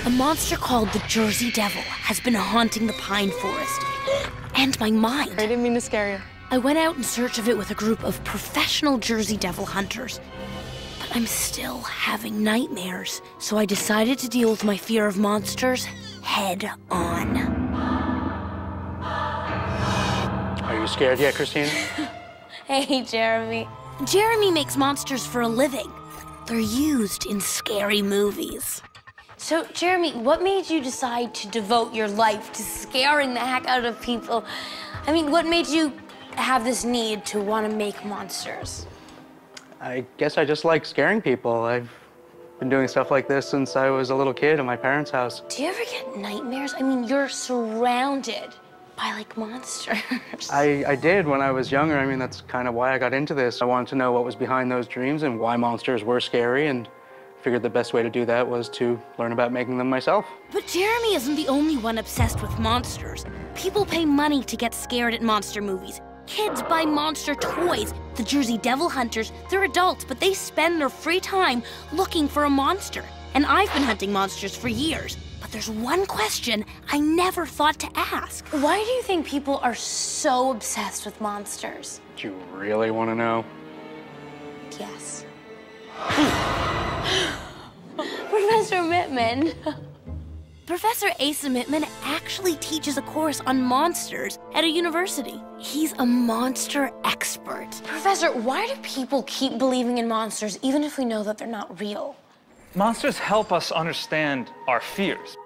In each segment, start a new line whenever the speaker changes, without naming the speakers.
A monster called the Jersey Devil has been haunting the pine forest and my mind.
I didn't mean to scare you.
I went out in search of it with a group of professional Jersey Devil hunters. But I'm still having nightmares, so I decided to deal with my fear of monsters head on.
Are you scared yet, Christine?
Hey, Jeremy. Jeremy makes monsters for a living. They're used in scary movies. So, Jeremy, what made you decide to devote your life to scaring the heck out of people? I mean, what made you have this need to want to make monsters?
I guess I just like scaring people. I've been doing stuff like this since I was a little kid in my parents' house.
Do you ever get nightmares? I mean, you're surrounded by, like, monsters.
I did when I was younger. I mean, that's kind of why I got into this. I wanted to know what was behind those dreams and why monsters were scary, and figured the best way to do that was to learn about making them myself.
But Jeremy isn't the only one obsessed with monsters. People pay money to get scared at monster movies. Kids buy monster toys. The Jersey Devil hunters, they're adults, but they spend their free time looking for a monster. And I've been hunting monsters for years. But there's one question I never thought to ask. Why do you think people are so obsessed with monsters?
Do you really want to know?
Yes. Professor Mittman. Professor Asa Mittman actually teaches a course on monsters at a university. He's a monster expert. Professor, why do people keep believing in monsters even if we know that they're not real?
Monsters help us understand our fears.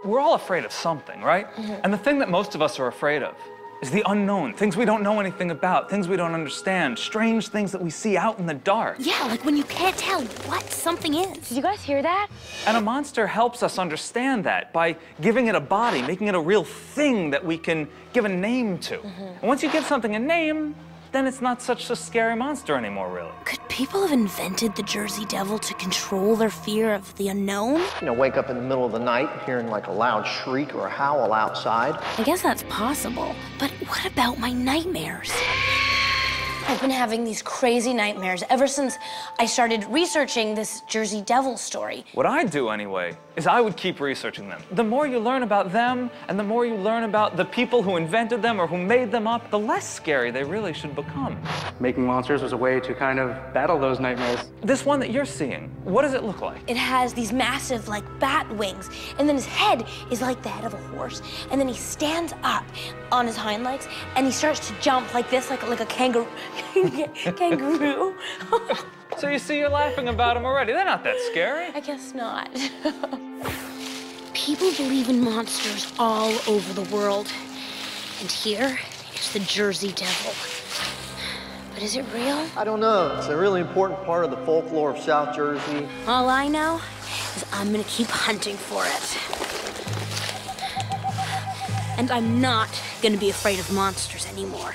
We're all afraid of something, right? And the thing that most of us are afraid of is the unknown, things we don't know anything about, things we don't understand, strange things that we see out in the dark.
Yeah, like when you can't tell what something is.
Did you guys hear that?
And a monster helps us understand that by giving it a body, making it a real thing that we can give a name to. And once you give something a name, then it's not such a scary monster anymore, really.
Could people have invented the Jersey Devil to control their fear of the unknown?
You know, wake up in the middle of the night hearing like a loud shriek or a howl outside.
I guess that's possible. But what about my nightmares? I've been having these crazy nightmares ever since I started researching this Jersey Devil story.
What I'd do anyway is I would keep researching them. The more you learn about them and the more you learn about the people who invented them or who made them up, the less scary they really should become.
Making monsters was a way to kind of battle those nightmares.
This one that you're seeing, what does it look like?
It has these massive, like, bat wings, and then his head is like the head of a horse, and then he stands up on his hind legs, and he starts to jump like this, like a kangaroo. Kangaroo.
So you see, you're laughing about them already. They're not that scary.
I guess not. People believe in monsters all over the world, and here is the Jersey Devil. But is it real?
I don't know. It's a really important part of the folklore of South Jersey.
All I know is I'm gonna keep hunting for it. And I'm not gonna be afraid of monsters anymore.